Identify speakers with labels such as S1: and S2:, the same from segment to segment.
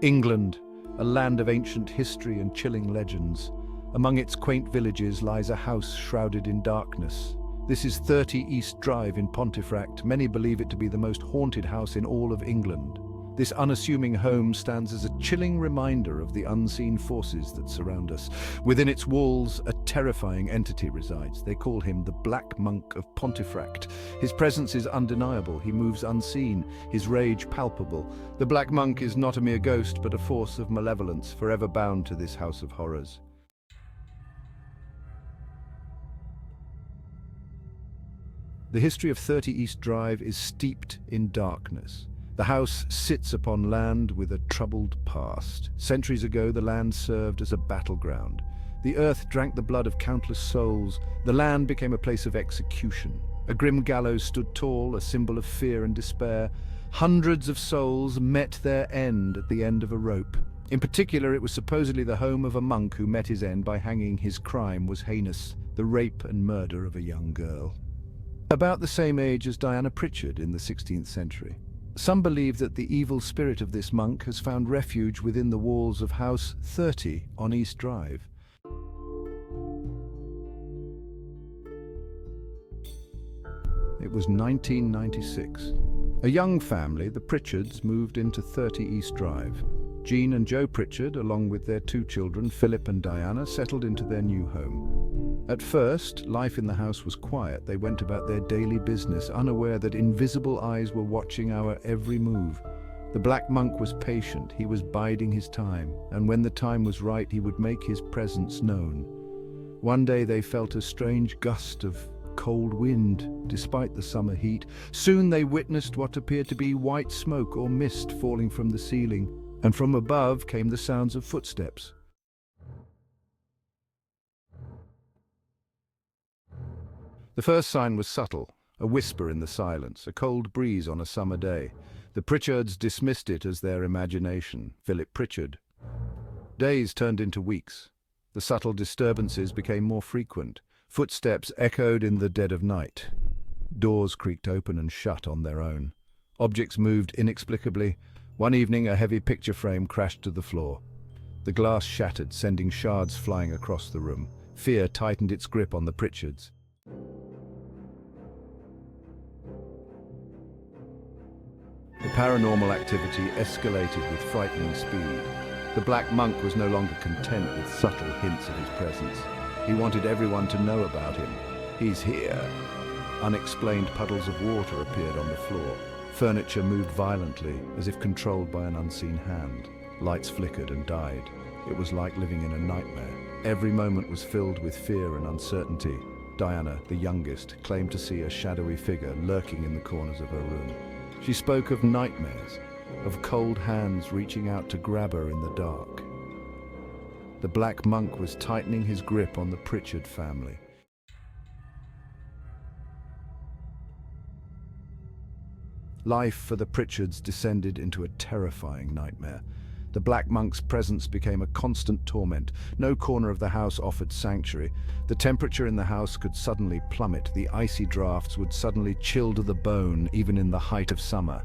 S1: England, a land of ancient history and chilling legends. Among its quaint villages lies a house shrouded in darkness. This is 30 East Drive in Pontefract. Many believe it to be the most haunted house in all of England. This unassuming home stands as a chilling reminder of the unseen forces that surround us. Within its walls, a terrifying entity resides. They call him the Black Monk of Pontefract. His presence is undeniable. He moves unseen, his rage palpable. The Black Monk is not a mere ghost, but a force of malevolence, forever bound to this house of horrors. The history of 30 East Drive is steeped in darkness. The house sits upon land with a troubled past. Centuries ago, the land served as a battleground. The earth drank the blood of countless souls. The land became a place of execution. A grim gallows stood tall, a symbol of fear and despair. Hundreds of souls met their end at the end of a rope. In particular, it was supposedly the home of a monk who met his end by hanging. His crime was heinous, the rape and murder of a young girl. About the same age as Diana Pritchard in the 16th century. Some believe that the evil spirit of this monk has found refuge within the walls of House 30 on East Drive. It was 1996. A young family, the Pritchards, moved into 30 East Drive. Jean and Joe Pritchard, along with their two children, Philip and Diana, settled into their new home. At first, life in the house was quiet. They went about their daily business, unaware that invisible eyes were watching our every move. The Black Monk was patient. He was biding his time, and when the time was right, he would make his presence known. One day they felt a strange gust of cold wind, despite the summer heat. Soon they witnessed what appeared to be white smoke or mist falling from the ceiling, and from above came the sounds of footsteps. The first sign was subtle, a whisper in the silence, a cold breeze on a summer day. The Pritchards dismissed it as their imagination. Philip Pritchard. Days turned into weeks. The subtle disturbances became more frequent. Footsteps echoed in the dead of night. Doors creaked open and shut on their own. Objects moved inexplicably. One evening, a heavy picture frame crashed to the floor. The glass shattered, sending shards flying across the room. Fear tightened its grip on the Pritchards. The paranormal activity escalated with frightening speed. The Black Monk was no longer content with subtle hints of his presence. He wanted everyone to know about him. He's here. Unexplained puddles of water appeared on the floor. Furniture moved violently, as if controlled by an unseen hand. Lights flickered and died. It was like living in a nightmare. Every moment was filled with fear and uncertainty. Diana, the youngest, claimed to see a shadowy figure lurking in the corners of her room. She spoke of nightmares, of cold hands reaching out to grab her in the dark. The Black Monk was tightening his grip on the Pritchard family. Life for the Pritchards descended into a terrifying nightmare. The Black Monk's presence became a constant torment. No corner of the house offered sanctuary. The temperature in the house could suddenly plummet. The icy drafts would suddenly chill to the bone, even in the height of summer.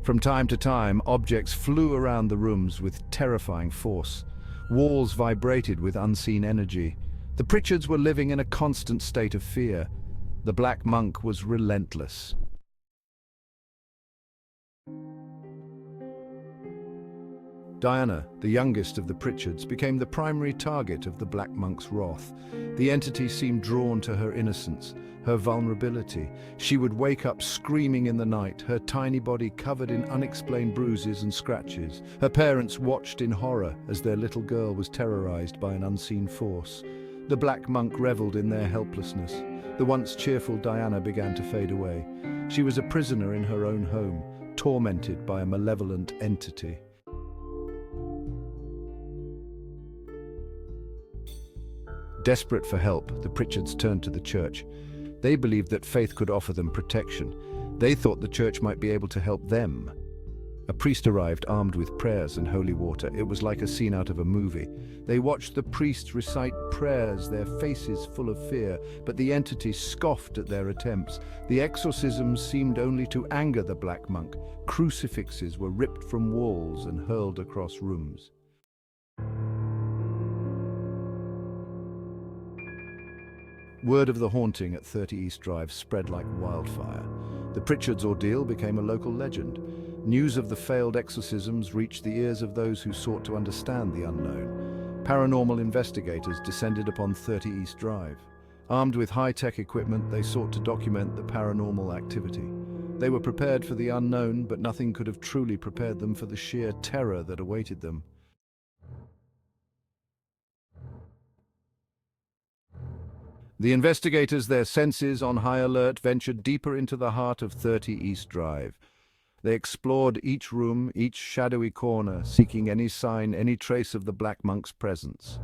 S1: From time to time, objects flew around the rooms with terrifying force. Walls vibrated with unseen energy. The Pritchards were living in a constant state of fear. The Black Monk was relentless. Diana, the youngest of the Pritchards, became the primary target of the Black Monk's wrath. The entity seemed drawn to her innocence, her vulnerability. She would wake up screaming in the night, her tiny body covered in unexplained bruises and scratches. Her parents watched in horror as their little girl was terrorized by an unseen force. The Black Monk reveled in their helplessness. The once cheerful Diana began to fade away. She was a prisoner in her own home, tormented by a malevolent entity. Desperate for help, the Pritchards turned to the church. They believed that faith could offer them protection. They thought the church might be able to help them. A priest arrived armed with prayers and holy water. It was like a scene out of a movie. They watched the priest recite prayers, their faces full of fear, but the entity scoffed at their attempts. The exorcisms seemed only to anger the black monk. Crucifixes were ripped from walls and hurled across rooms. Word of the haunting at 30 East Drive spread like wildfire. The Pritchard's ordeal became a local legend. News of the failed exorcisms reached the ears of those who sought to understand the unknown. Paranormal investigators descended upon 30 East Drive. Armed with high-tech equipment, they sought to document the paranormal activity. They were prepared for the unknown, but nothing could have truly prepared them for the sheer terror that awaited them. The investigators, their senses on high alert, ventured deeper into the heart of 30 East Drive. They explored each room, each shadowy corner, seeking any sign, any trace of the black monk's presence.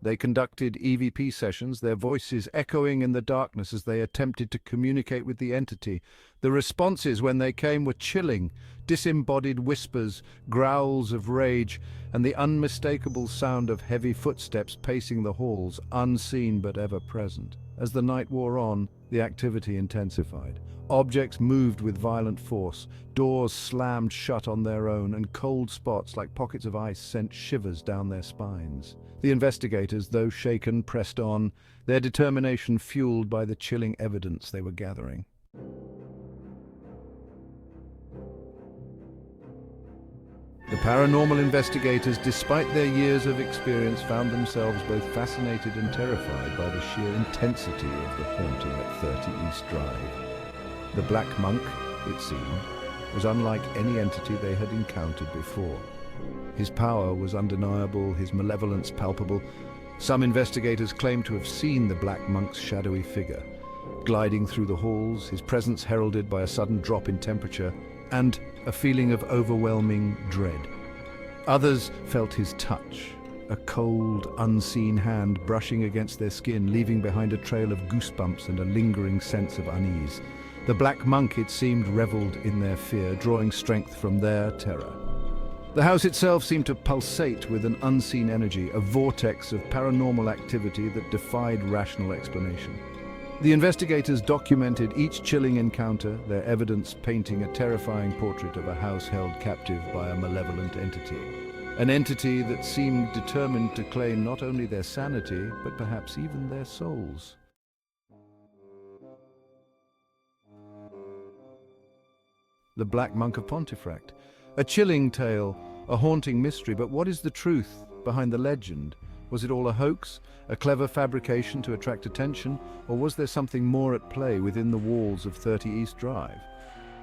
S1: They conducted EVP sessions, their voices echoing in the darkness as they attempted to communicate with the entity. The responses when they came were chilling, disembodied whispers, growls of rage, and the unmistakable sound of heavy footsteps pacing the halls, unseen but ever present. As the night wore on, the activity intensified. Objects moved with violent force, doors slammed shut on their own, and cold spots like pockets of ice sent shivers down their spines. The investigators, though shaken, pressed on, their determination fueled by the chilling evidence they were gathering. The paranormal investigators, despite their years of experience, found themselves both fascinated and terrified by the sheer intensity of the haunting at 30 East Drive. The Black Monk, it seemed, was unlike any entity they had encountered before. His power was undeniable, his malevolence palpable. Some investigators claimed to have seen the Black Monk's shadowy figure, gliding through the halls, his presence heralded by a sudden drop in temperature and a feeling of overwhelming dread. Others felt his touch, a cold, unseen hand brushing against their skin, leaving behind a trail of goosebumps and a lingering sense of unease. The Black Monk, it seemed, reveled in their fear, drawing strength from their terror. The house itself seemed to pulsate with an unseen energy, a vortex of paranormal activity that defied rational explanation. The investigators documented each chilling encounter, their evidence painting a terrifying portrait of a house held captive by a malevolent entity. An entity that seemed determined to claim not only their sanity, but perhaps even their souls. The Black Monk of Pontefract. A chilling tale, a haunting mystery, but what is the truth behind the legend? Was it all a hoax, a clever fabrication to attract attention, or was there something more at play within the walls of 30 East Drive?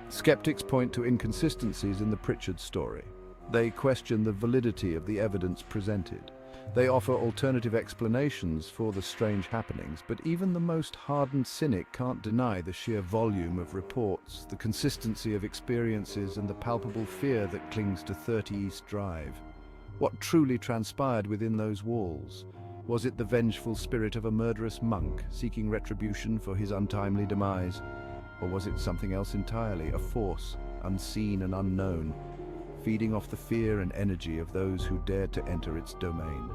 S1: Skeptics point to inconsistencies in the Pritchard story. They question the validity of the evidence presented. They offer alternative explanations for the strange happenings, but even the most hardened cynic can't deny the sheer volume of reports, the consistency of experiences, and the palpable fear that clings to 30 East Drive. What truly transpired within those walls? Was it the vengeful spirit of a murderous monk seeking retribution for his untimely demise? Or was it something else entirely, a force, unseen and unknown, feeding off the fear and energy of those who dared to enter its domain?